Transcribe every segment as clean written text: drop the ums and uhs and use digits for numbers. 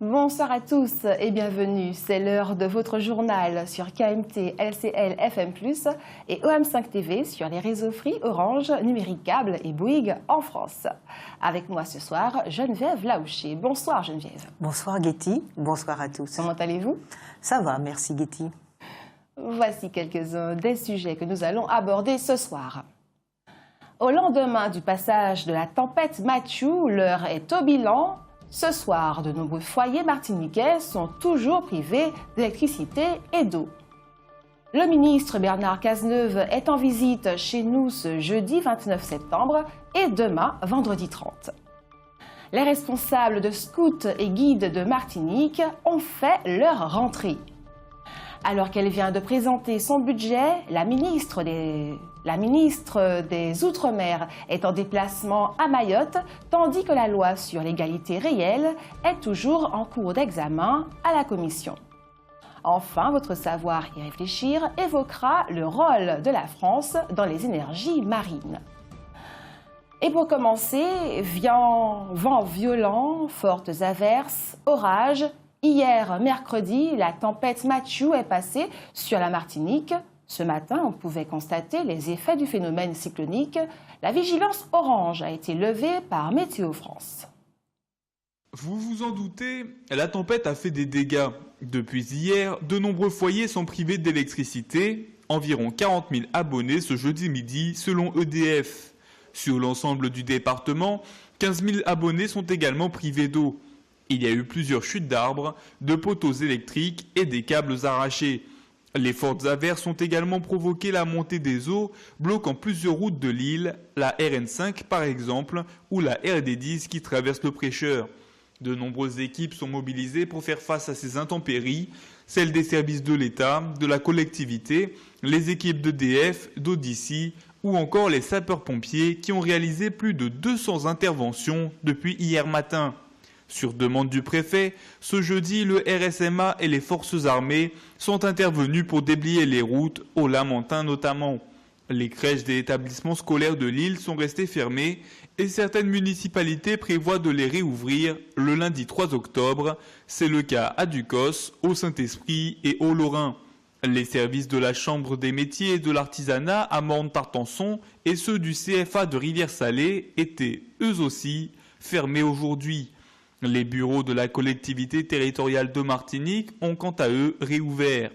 Bonsoir à tous et bienvenue. C'est l'heure de votre journal sur KMT, LCL, FM+, et OM5 TV sur les réseaux Free, Orange, Numérique Câble et Bouygues en France. Avec moi ce soir, Geneviève Laouché. Bonsoir Geneviève. Bonsoir Getty, bonsoir à tous. Comment allez-vous? Ça va, merci Getty. Voici quelques-uns des sujets que nous allons aborder ce soir. Au lendemain du passage de la tempête Mathieu, l'heure est au bilan. Ce soir, de nombreux foyers martiniquais sont toujours privés d'électricité et d'eau. Le ministre Bernard Cazeneuve est en visite chez nous ce jeudi 29 septembre et demain, vendredi 30. Les responsables de scouts et guides de Martinique ont fait leur rentrée. Alors qu'elle vient de présenter son budget, la ministre des Outre-mer est en déplacement à Mayotte, tandis que la loi sur l'égalité réelle est toujours en cours d'examen à la Commission. Enfin, votre savoir y réfléchir évoquera le rôle de la France dans les énergies marines. Et pour commencer, vent violent, fortes averses, orages. Hier, mercredi, la tempête Mathieu est passée sur la Martinique. Ce matin, on pouvait constater les effets du phénomène cyclonique. La vigilance orange a été levée par Météo France. Vous vous en doutez, la tempête a fait des dégâts. Depuis hier, de nombreux foyers sont privés d'électricité. Environ 40 000 abonnés ce jeudi midi, selon EDF. Sur l'ensemble du département, 15 000 abonnés sont également privés d'eau. Il y a eu plusieurs chutes d'arbres, de poteaux électriques et des câbles arrachés. Les fortes averses ont également provoqué la montée des eaux, bloquant plusieurs routes de l'île, la RN5 par exemple, ou la RD10 qui traverse le Prêcheur. De nombreuses équipes sont mobilisées pour faire face à ces intempéries, celles des services de l'État, de la collectivité, les équipes d'EDF, d'Odyssey ou encore les sapeurs-pompiers qui ont réalisé plus de 200 interventions depuis hier matin. Sur demande du préfet, ce jeudi, le RSMA et les forces armées sont intervenus pour déblayer les routes, au Lamentin notamment. Les crèches des établissements scolaires de l'île sont restées fermées et certaines municipalités prévoient de les réouvrir le lundi 3 octobre. C'est le cas à Ducos, au Saint-Esprit et au Lorrain. Les services de la Chambre des métiers et de l'artisanat à Morne-Tartenson et ceux du CFA de Rivière-Salée étaient eux aussi fermés aujourd'hui. Les bureaux de la collectivité territoriale de Martinique ont quant à eux réouvert.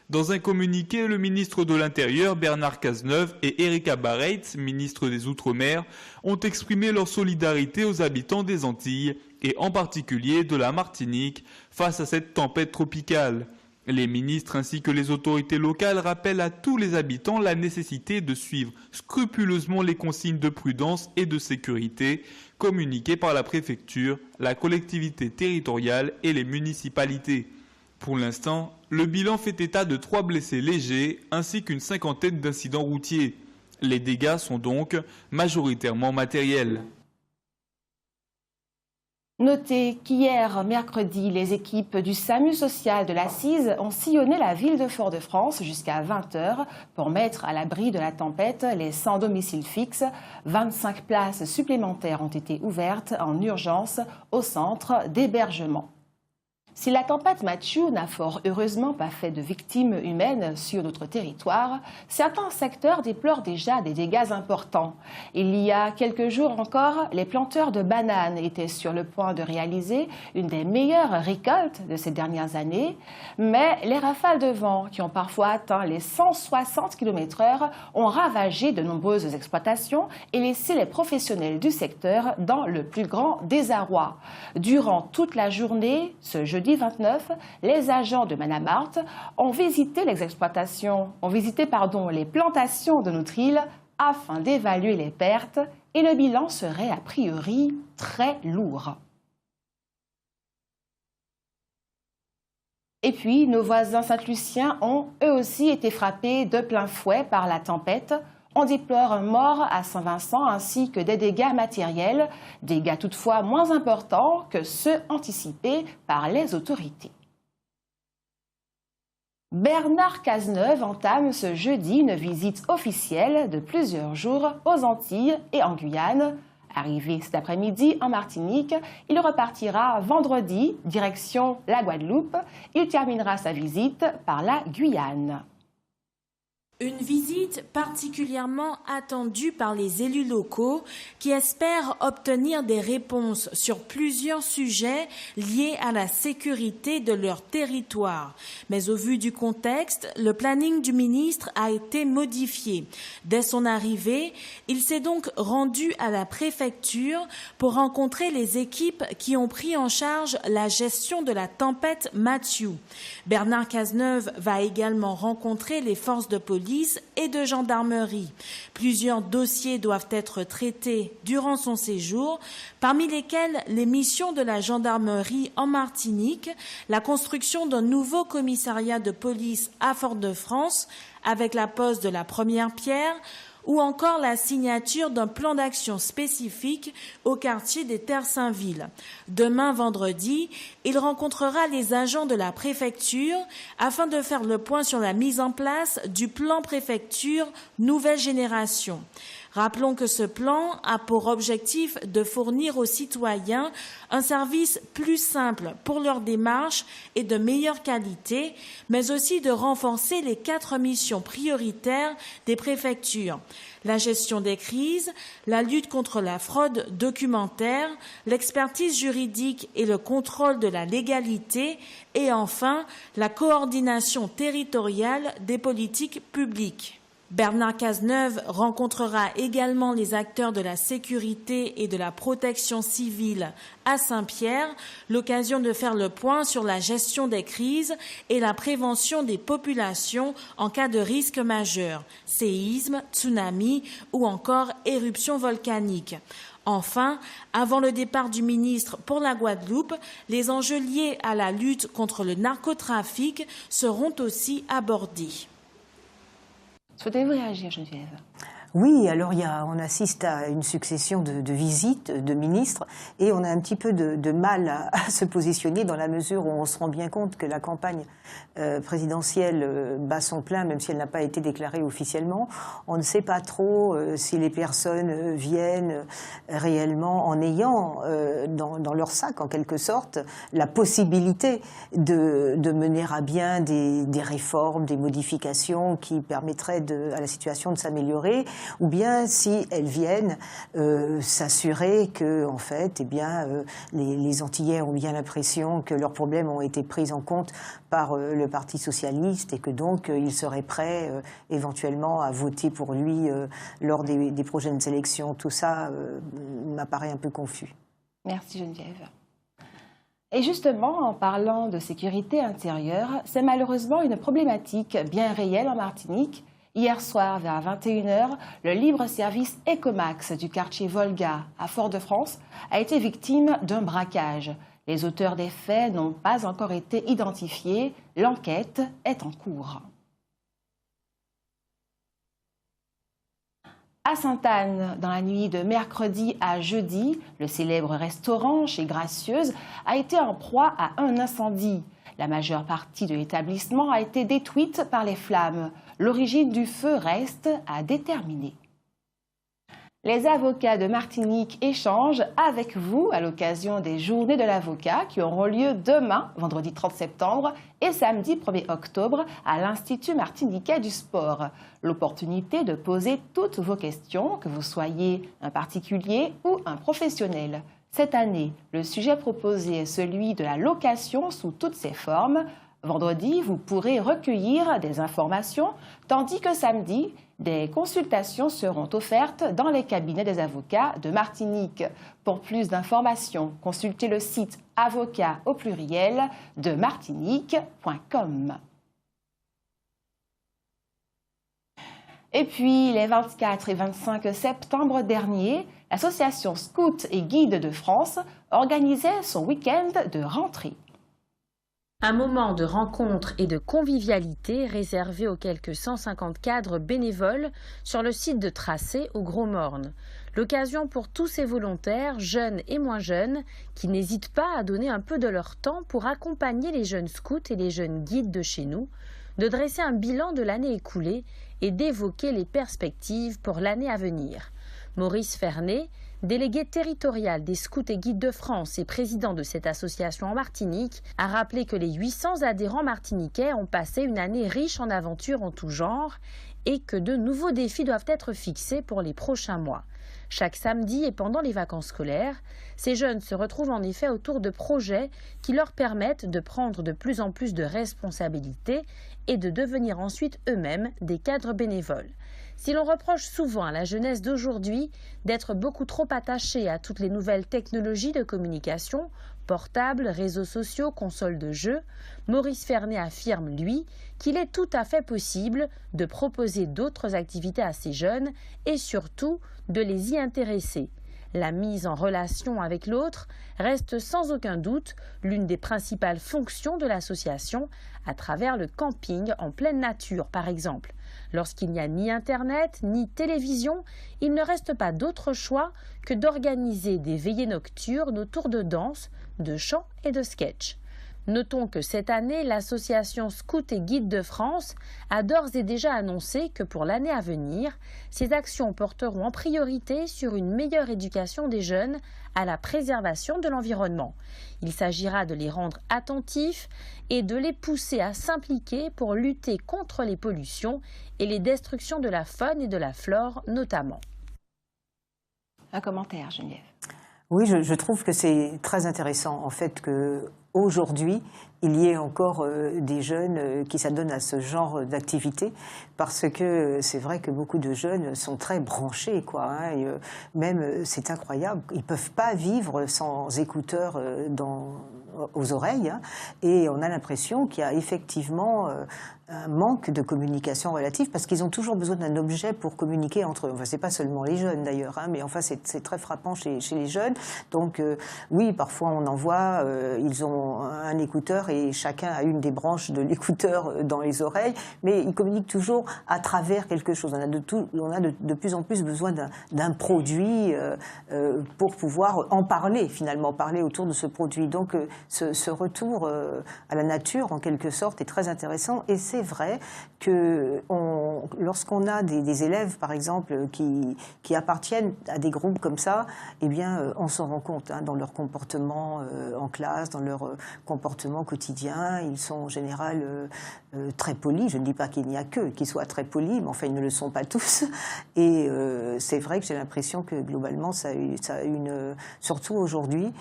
Dans un communiqué, le ministre de l'Intérieur Bernard Cazeneuve et Erika Bareitz, ministre des Outre-mer, ont exprimé leur solidarité aux habitants des Antilles et en particulier de la Martinique face à cette tempête tropicale. Les ministres ainsi que les autorités locales rappellent à tous les habitants la nécessité de suivre scrupuleusement les consignes de prudence et de sécurité communiquées par la préfecture, la collectivité territoriale et les municipalités. Pour l'instant, le bilan fait état de 3 blessés légers ainsi qu'une cinquantaine d'incidents routiers. Les dégâts sont donc majoritairement matériels. Notez qu'hier, mercredi, les équipes du SAMU social de la CISE ont sillonné la ville de Fort-de-France jusqu'à 20 h pour mettre à l'abri de la tempête les sans domicile fixe. 25 places supplémentaires ont été ouvertes en urgence au centre d'hébergement. Si la tempête Mathieu n'a fort heureusement pas fait de victimes humaines sur notre territoire, certains secteurs déplorent déjà des dégâts importants. Il y a quelques jours encore, les planteurs de bananes étaient sur le point de réaliser une des meilleures récoltes de ces dernières années, mais les rafales de vent qui ont parfois atteint les 160 km/h ont ravagé de nombreuses exploitations et laissé les professionnels du secteur dans le plus grand désarroi. Durant toute la journée, ce jeudi 29, les agents de Manamart ont visité les plantations de notre île afin d'évaluer les pertes et le bilan serait a priori très lourd. Et puis, nos voisins saint-luciens ont eux aussi été frappés de plein fouet par la tempête. On déplore un mort à Saint-Vincent ainsi que des dégâts matériels, dégâts toutefois moins importants que ceux anticipés par les autorités. Bernard Cazeneuve entame ce jeudi une visite officielle de plusieurs jours aux Antilles et en Guyane. Arrivé cet après-midi en Martinique, il repartira vendredi, direction la Guadeloupe. Il terminera sa visite par la Guyane. Une visite particulièrement attendue par les élus locaux qui espèrent obtenir des réponses sur plusieurs sujets liés à la sécurité de leur territoire. Mais au vu du contexte, le planning du ministre a été modifié. Dès son arrivée, il s'est donc rendu à la préfecture pour rencontrer les équipes qui ont pris en charge la gestion de la tempête Matthew. Bernard Cazeneuve va également rencontrer les forces de police et de gendarmerie. Plusieurs dossiers doivent être traités durant son séjour, parmi lesquels les missions de la gendarmerie en Martinique, la construction d'un nouveau commissariat de police à Fort-de-France avec la pose de la première pierre, ou encore la signature d'un plan d'action spécifique au quartier des Terres-Saint-Ville. Demain, vendredi, il rencontrera les agents de la préfecture afin de faire le point sur la mise en place du plan préfecture nouvelle génération. Rappelons que ce plan a pour objectif de fournir aux citoyens un service plus simple pour leur démarche et de meilleure qualité, mais aussi de renforcer les 4 missions prioritaires des préfectures: la gestion des crises, la lutte contre la fraude documentaire, l'expertise juridique et le contrôle de la légalité, et enfin la coordination territoriale des politiques publiques. Bernard Cazeneuve rencontrera également les acteurs de la sécurité et de la protection civile à Saint-Pierre, l'occasion de faire le point sur la gestion des crises et la prévention des populations en cas de risque majeur, séisme, tsunami ou encore éruption volcanique. Enfin, avant le départ du ministre pour la Guadeloupe, les enjeux liés à la lutte contre le narcotrafic seront aussi abordés. Souhaitez-vous réagir, Geneviève ? Oui, alors on assiste à une succession de visites de ministres et on a un petit peu de mal à se positionner dans la mesure où on se rend bien compte que la campagne présidentielle bat son plein, même si elle n'a pas été déclarée officiellement. On ne sait pas trop si les personnes viennent réellement en ayant dans leur sac, en quelque sorte, la possibilité de mener à bien des réformes, des modifications qui permettraient à la situation de s'améliorer, ou bien si elles viennent s'assurer que, en fait, les Antillais ont bien l'impression que leurs problèmes ont été pris en compte par le Parti socialiste et que donc ils seraient prêts éventuellement à voter pour lui lors des prochaines élections. Tout ça m'apparaît un peu confus. Merci Geneviève. Et justement, en parlant de sécurité intérieure, c'est malheureusement une problématique bien réelle en Martinique. Hier soir, vers 21h, le libre-service Ecomax du quartier Volga à Fort-de-France a été victime d'un braquage. Les auteurs des faits n'ont pas encore été identifiés. L'enquête est en cours. À Sainte-Anne, dans la nuit de mercredi à jeudi, le célèbre restaurant chez Gracieuse a été en proie à un incendie. La majeure partie de l'établissement a été détruite par les flammes. L'origine du feu reste à déterminer. Les avocats de Martinique échangent avec vous à l'occasion des journées de l'avocat qui auront lieu demain, vendredi 30 septembre, et samedi 1er octobre à l'Institut martiniquais du sport. L'opportunité de poser toutes vos questions, que vous soyez un particulier ou un professionnel. Cette année, le sujet proposé est celui de la location sous toutes ses formes. Vendredi, vous pourrez recueillir des informations, tandis que samedi, des consultations seront offertes dans les cabinets des avocats de Martinique. Pour plus d'informations, consultez le site avocat au pluriel de martinique.com. Et puis, les 24 et 25 septembre dernier, l'association Scouts et Guides de France organisait son week-end de rentrée. Un moment de rencontre et de convivialité réservé aux quelques 150 cadres bénévoles sur le site de Tracé au Gros Morne. L'occasion pour tous ces volontaires, jeunes et moins jeunes, qui n'hésitent pas à donner un peu de leur temps pour accompagner les jeunes scouts et les jeunes guides de chez nous, de dresser un bilan de l'année écoulée et d'évoquer les perspectives pour l'année à venir. Maurice Fernet, délégué territorial des Scouts et Guides de France et président de cette association en Martinique, a rappelé que les 800 adhérents martiniquais ont passé une année riche en aventures en tout genre et que de nouveaux défis doivent être fixés pour les prochains mois. Chaque samedi et pendant les vacances scolaires, ces jeunes se retrouvent en effet autour de projets qui leur permettent de prendre de plus en plus de responsabilités et de devenir ensuite eux-mêmes des cadres bénévoles. Si l'on reproche souvent à la jeunesse d'aujourd'hui d'être beaucoup trop attachée à toutes les nouvelles technologies de communication, portables, réseaux sociaux, consoles de jeux, Maurice Fernet affirme, lui, qu'il est tout à fait possible de proposer d'autres activités à ces jeunes et surtout de les y intéresser. La mise en relation avec l'autre reste sans aucun doute l'une des principales fonctions de l'association à travers le camping en pleine nature, par exemple. Lorsqu'il n'y a ni Internet, ni télévision, il ne reste pas d'autre choix que d'organiser des veillées nocturnes autour de danse, de chants et de sketchs. Notons que cette année, l'association Scouts et Guides de France a d'ores et déjà annoncé que pour l'année à venir, ces actions porteront en priorité sur une meilleure éducation des jeunes à la préservation de l'environnement. Il s'agira de les rendre attentifs et de les pousser à s'impliquer pour lutter contre les pollutions et les destructions de la faune et de la flore notamment. Un commentaire, Geneviève. Oui, je trouve que c'est très intéressant en fait qu'aujourd'hui, il y ait encore des jeunes qui s'adonnent à ce genre d'activité, parce que c'est vrai que beaucoup de jeunes sont très branchés, quoi. Hein, et, même, c'est incroyable, ils ne peuvent pas vivre sans écouteurs aux oreilles, hein, et on a l'impression qu'il y a effectivement un manque de communication relative, parce qu'ils ont toujours besoin d'un objet pour communiquer entre eux. Enfin, c'est pas seulement les jeunes d'ailleurs, hein, mais enfin c'est très frappant chez les jeunes. Donc oui, parfois on en voit, ils ont un écouteur et chacun a une des branches de l'écouteur dans les oreilles, mais ils communiquent toujours à travers quelque chose. On a de plus en plus besoin d'un produit pour pouvoir en parler, finalement, parler autour de ce produit. Donc ce retour à la nature, en quelque sorte, est très intéressant. Et c'est vrai que lorsqu'on a des élèves, par exemple, qui appartiennent à des groupes comme ça, eh bien, on s'en rend compte, hein, dans leur comportement en classe, dans leur comportement quotidien. Ils sont en général très polis. Je ne dis pas qu'il n'y a qu'eux qui soient très polis, mais enfin, ils ne le sont pas tous. Et c'est vrai que j'ai l'impression que, globalement, ça a une... surtout aujourd'hui,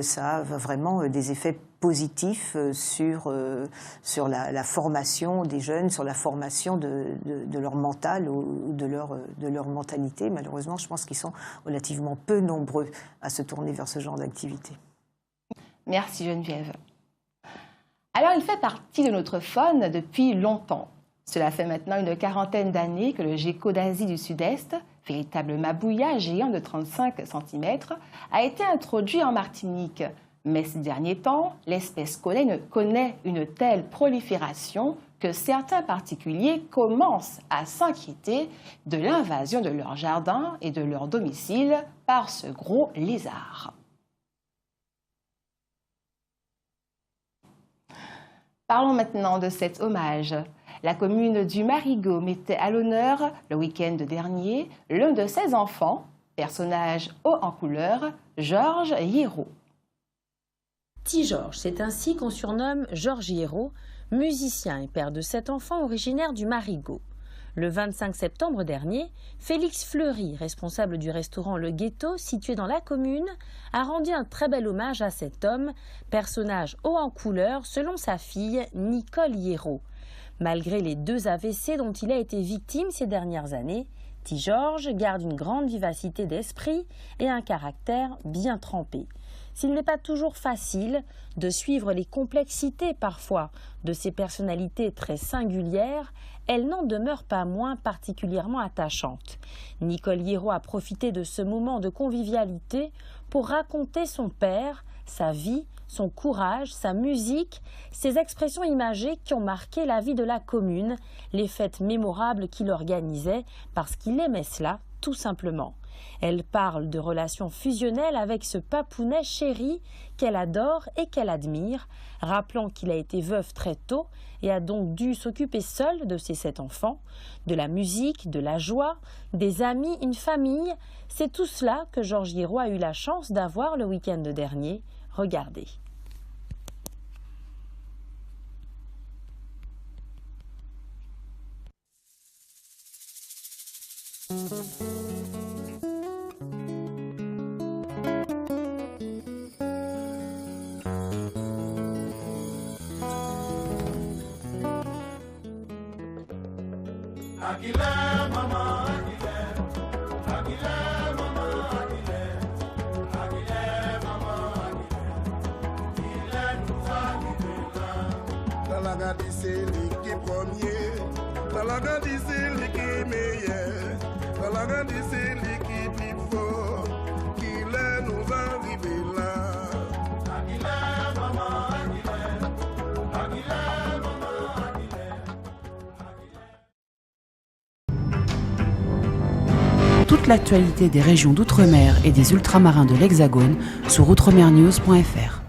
ça a vraiment des effets positifs sur la formation des jeunes, sur la formation de leur mental ou de leur mentalité. Malheureusement, je pense qu'ils sont relativement peu nombreux à se tourner vers ce genre d'activité. Merci Geneviève. Alors, il fait partie de notre faune depuis longtemps. Cela fait maintenant une quarantaine d'années que le gecko d'Asie du Sud-Est, véritable mabouya géant de 35 cm, a été introduit en Martinique. Mais ces derniers temps, l'espèce connaît une telle prolifération que certains particuliers commencent à s'inquiéter de l'invasion de leur jardin et de leur domicile par ce gros lézard. Parlons maintenant de cet hommage. La commune du Marigot mettait à l'honneur, le week-end dernier, l'un de ses enfants, personnage haut en couleur, Georges Hiérault. Petit Georges, c'est ainsi qu'on surnomme Georges Hiérault, musicien et père de 7 enfants originaires du Marigot. Le 25 septembre dernier, Félix Fleury, responsable du restaurant Le Ghetto, situé dans la commune, a rendu un très bel hommage à cet homme, personnage haut en couleur selon sa fille Nicole Hiérault. Malgré les 2 AVC dont il a été victime ces dernières années, Petit Georges garde une grande vivacité d'esprit et un caractère bien trempé. S'il n'est pas toujours facile de suivre les complexités parfois de ces personnalités très singulières, elles n'en demeurent pas moins particulièrement attachantes. Nicole Hiérault a profité de ce moment de convivialité pour raconter son père, sa vie, son courage, sa musique, ses expressions imagées qui ont marqué la vie de la commune, les fêtes mémorables qu'il organisait parce qu'il aimait cela tout simplement. Elle parle de relations fusionnelles avec ce papounet chéri qu'elle adore et qu'elle admire, rappelant qu'il a été veuf très tôt et a donc dû s'occuper seul de ses 7 enfants, de la musique, de la joie, des amis, une famille. C'est tout cela que Georges Guiraud a eu la chance d'avoir le week-end dernier. Regardez. Talagadi c'est l'équipe premier, Talagadi c'est l'équipe meilleure, Talagadi c'est l'équipe plus fort, qui là nous arriver là. Aguilera, maman, Aguilera, Aguilera, maman, Aguilera. Toute l'actualité des régions d'outre-mer et des ultramarins de l'Hexagone sur outremernews.fr.